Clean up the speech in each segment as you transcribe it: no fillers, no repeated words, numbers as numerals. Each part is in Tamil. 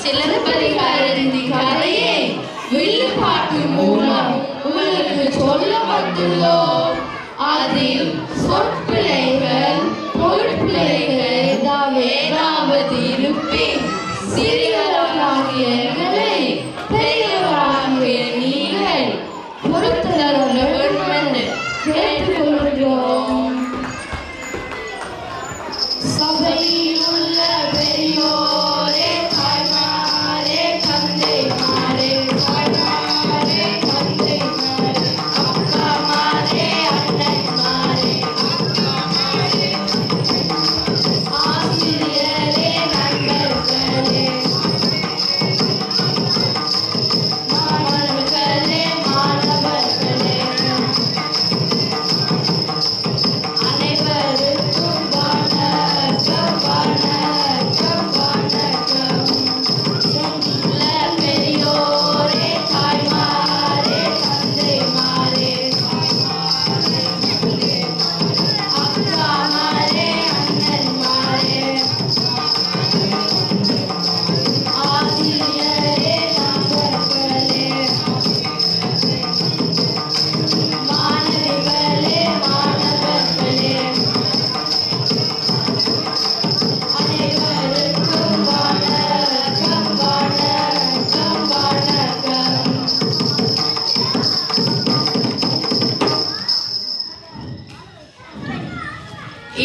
சிலப்பதிகாரத்தின் கதையை வில்லுப்பாட்டு மூலம் உங்களுக்கு சொல்ல வந்துள்ளோம். அதில் சொற்பிழைகள், பொருட்பிழைகள் ஏதாவது இருப்பின் சிறியவராகிய எங்களை பெரியவராகிய நீங்கள் பொறுத்து தர வேண்டும் என்று கேட்டுக்கொள்கிறோம். சபையில் உள்ள பெரியோரே, தாய்மாரே, தந்தைமாரே, தாய்மாரே, தந்தைமாரே, அக்காமாரே, அண்ணன்மாரே, ஆசிரியரே, நண்பர்களே, மாணவர்களே, மாணவர்களே, அனைவருக்கும் வணக்கம், வணக்கம், வணக்கம். உள்ள பெரியோரே, தாய்மாரே, தந்தைமாரே, அக்காமாரே, அண்ணன்மாரே, ஆசிரியரே, நண்பர்களே, மாணவிகளே, மாணவர்களே, அனைவருக்கும் வணக்கம், வணக்கம், வணக்கம்.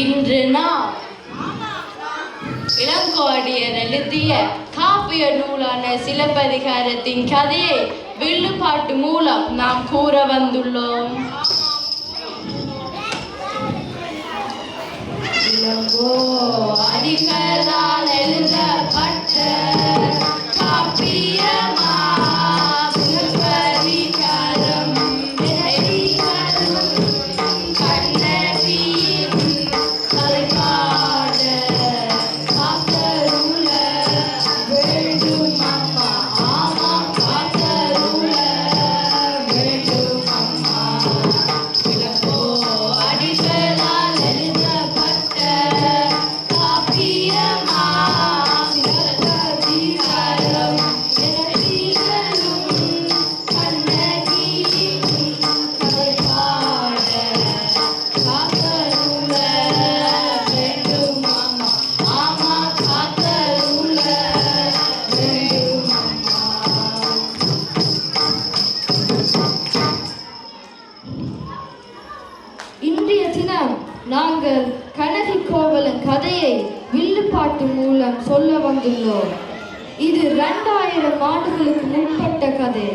இன்று நாம் இளங்கோவடியார் எழுதிய காப்பிய நூலான சிலப்பதிகாரத்தின் கதையை வில்லுப்பாட்டு மூலம் நாம் கூற வந்துள்ளோம். இளங்கோவடிகளால் எழுதப்பட்ட காப்பியமா சிலப்பதிகாரம். கண்ணகியின் கலைக்காட காத்தருள வேண்டும் அம்மா, ஆமா காத்தருள வேண்டும் அம்மா. இளங்கோவடிகளால் எழுதப்பட்ட காப்பியமா சிலப்பதிகாரம். கண்ணகியின் கலைக்காட காத்தருள வேண்டும் அம்மா, ஆமா காத்தருள வேண்டும் அம்மா. இன்றைய தினம் நாங்கள் கண்ணகி கோவலன் கதையை வில்லுப்பாட்டு மூலம் சொல்ல வந்துள்ளோம். இது 2000 ஆண்டுகளுக்கு முற்பட்ட கதை.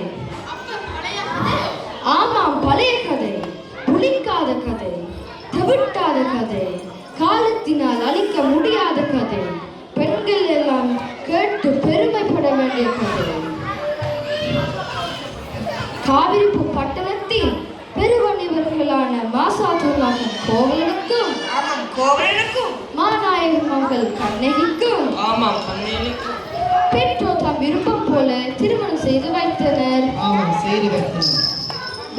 ஆமாம், பழைய கதை, புளிக்காத கதை, தவிட்டாத கதை, காலத்தினால் அழிக்க முடியாத கதை, பெண்கள் எல்லாம் கேட்டு பெருமைப்பட வேண்டிய கதை. காவிரிப்பு பட்டணத்தில் பெருவணிவர்களான மாசாதுர்நாதன் கோவலனுக்கும் மாநாயகர் மகள் கண்ணகிக்கும் பெற்றோர் தம் விருப்பம் போல திருமணம் செய்து வைத்தனர்.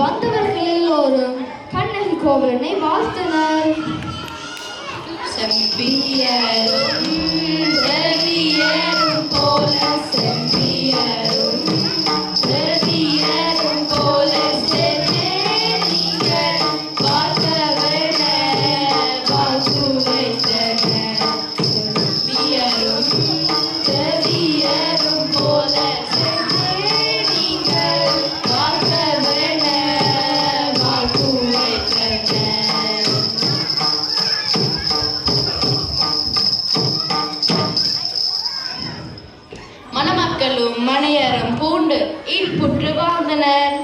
வந்தவர்கள் எல்லோரும் கண்ணகி கோவலனை வாழ்த்தனர். செம்பியரும் ரவியரும் போல, செம்பியரும் ரவியரும் போல சென்றே நீங்கள் வாழ்த்தவன வாழ்த்துரைத்தனர். செம்பியரும் ரவியரும் போல சென்றே நீங்கள் வாழ்த்தவன வாழ்த்துரைத்தனர். மணமக்களும் மணியரும் பூண்டு இன்புற்று வாழ்ந்தனர்.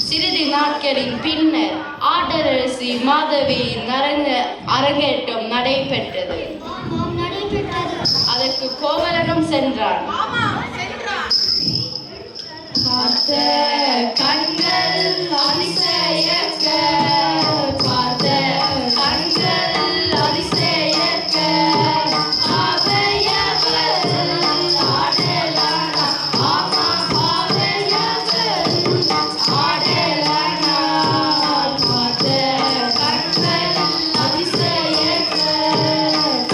சிறிது நாட்களின் பின்னர் ஆடரசி மாதவியின் அரங்கேற்றம் நடைபெற்றது. அதற்கு கோவலனும் சென்றான். பார்த்த கண்கள் அதிசயக்க, பார்த்த கண்கள் அதிசயக்க, அவையவள் ஆடலான, ஆமா அவையவள் ஆடலானால். பார்த்த கண்கள் அதிசயக்க,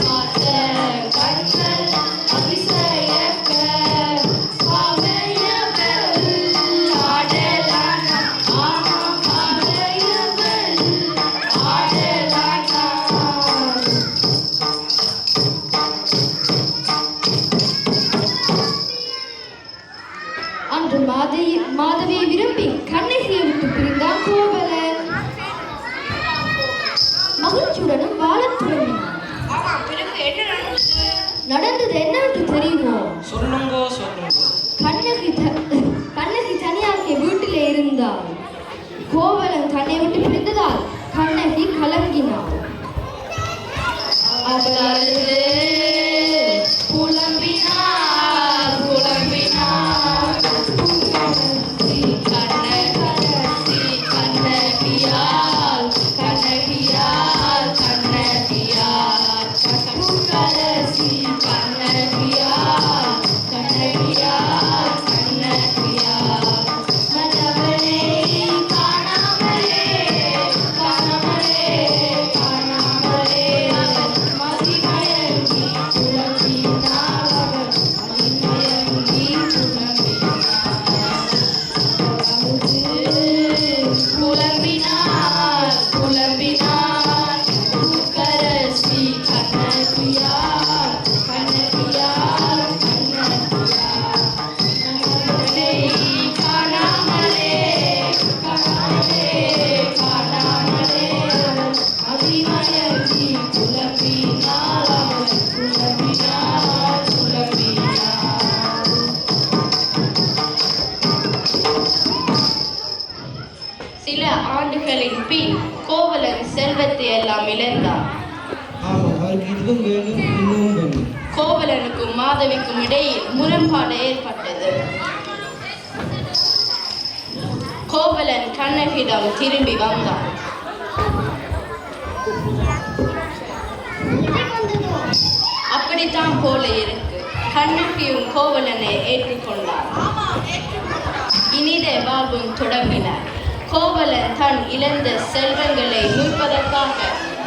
பார்த்த கண்கள் நடந்தது என்னன்னு தெரியுமோ? சொல்லுங்க சொல்லுங்க. கண்ணகி தனியாக வீட்டிலே இருந்தாள். கோவலன் தன்னை விட்டு பிரிந்ததால் கண்ணகி கலங்கினாள். அவள் புலம்பினாள் புலம்பினாள். கண்ணகியால் கண்ணகியால் கண்ணகியால் கண்ணகி கண்ணகியால் கண்ணகியால் கண்ணகியால் மதவனே காணாமலே காணாமலே காணாமலே மதிமயங்கி புலம்பினாள். அவள் மதிமயங்கி புலம்பினாள் புலம்பினாள். பூக்கரசி கண்ணகியால் கண்ணகியால் கண்ணகியால் மதவனே காணாமலே காணாமலே காணாமலே மதிமயங்கி புலம்பினாள். அவள் புலம்பினாள் புலம்பினாள். சில ஆண்டுகளின் பின் கோவலன் செல்வத்தை எல்லாம் இழந்தார். கோவலனுக்கும் மாதவிக்கும் இடையில் முரண்பாடு ஏற்பட்டது. கோவலன் கண்ணகியிடம் திரும்பி வந்தான். அப்படித்தான் போல இருக்கு. கண்ணகியும் கோவலனை ஏற்றுக்கொண்டார். இனிதே வாழ்வும் தொடங்கினார். கோவலன் தன் இழந்த செல்வங்களை மீட்பதற்காக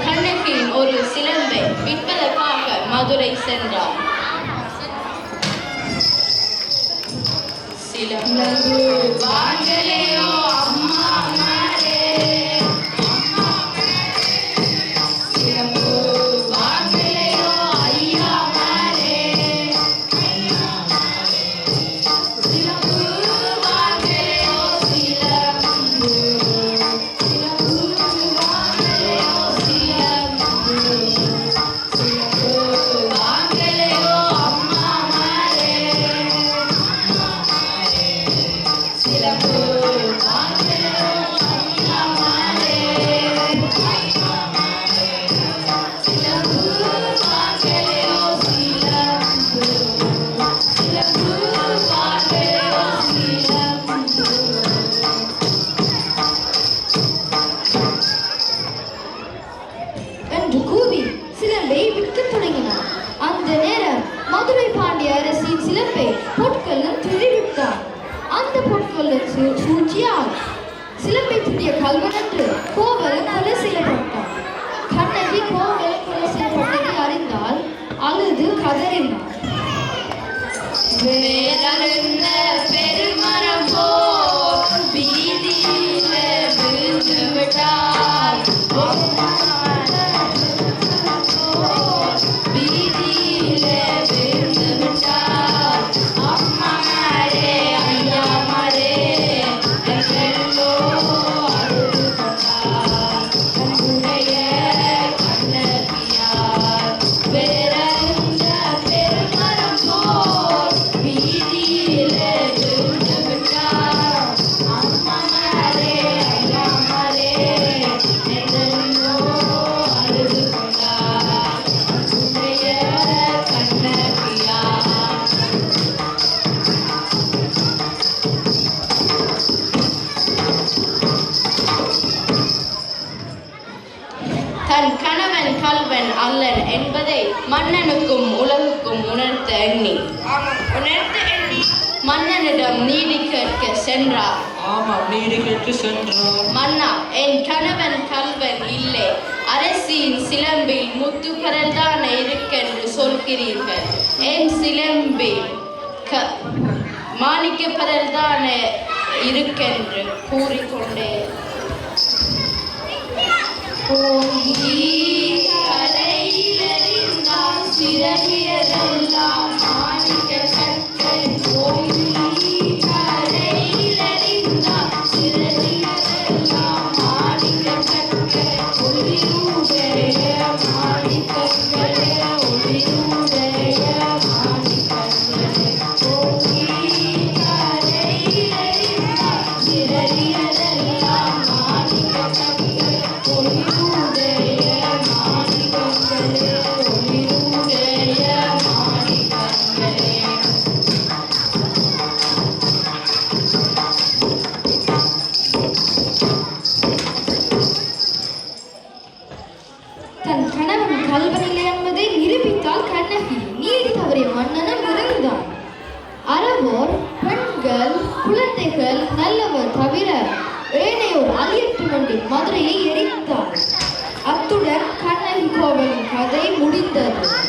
கண்ணகியின் ஒரு சிலம்பை விற்பதற்காக மதுரை சென்றார். சிலம்பு வாங்கலையோ அம்மா மாரே, சிலம்பு வாங்கலையோ ஐயா மாரே, சிலம்பு வாங்கலையோ சிலம்பு, சிலம்பு வாங்கலையோ சிலம்பு, சிலம்பு வாங்கலையோ அம்மா மாரே, சிலம்பு வாங்கலையோ ஐயா மாரே, சிலம்பு வாங்கலையோ சிலம்பு, சிலம்பு வாங்கலையோ சிலம்பு. என்று கூறி சிலம்பை விற்கத் தொடங்கினார். அந்த நேரம் மதுரை பாண்டிய அரசின் சிலம்பை பொற்கொல்லன் திருடிவிட்டார். அந்த பொற்கொல்லன் சூழ்ச்சியால் சிலம்பை திருடிய கல்வன் என்று கோவலன் கொலை செய்யப்பட்டார். கண்ணகி கோவலன் கொலை செய்யப்பட்டதை அறிந்தால் அழுது கதறினார். வேறறுந்த பெருமரம் போல் வீதியில விழுந்து விட்டாள். வீதியில விழுந்து விட்டாள். அம்மா மாரே ஐயா மாரே என்றெல்லோ அழுது கொண்டாள். கண்ணுடைய கண்ணகியால் வேறறுந்த பெருமரம் போல் வீதியில விழுந்து விட்டாள். அம்மா மாரே ஐயா மாரே என்றெல்லோ அழுது கொண்டாள். கண்ணுடைய கண்ணகியால் தன் கணவன் கல்வன் அல்லன் என்பதை மன்னனுக்கும் உலகுக்கும் உணர்த்த எண்ணி மன்னனிடம் நீதி கேட்க சென்றார். ஆமாம், நீதி கேட்டு சென்றார். மன்னா, என் கணவன் கல்வன் இல்லை. அரசியின் சிலம்பில் முத்துக்கரல் தானே இருக்கென்று சொல்கிறீர்கள். என் சிலம்பில் மாணிக்கப்பரல் தானே இருக்கென்று கூறிக்கொண்டே கரையிலறிந்தால் சிறகியதெல்லாம் மாணிக்க கற்கள் கரையிலறிந்தால் சிறகியதெல்லாம் மாணிக்க கற்கள் ஒளிருடைய மாணிக்கங்களே ஒளிருடைய கணவன் கல்வன் இல்லை என்பதை நிரூபித்தால் கண்ணகி. நீதி தவறிய மன்னனும் இறந்தான். அறவோர், பெண்கள், குழந்தைகள், நல்லவர் தவிர ஏனையோர் அழியட்டும் என்று மதுரையை எரித்தார். அத்துடன் கண்ணகி கோவலன் கதை முடிந்தது.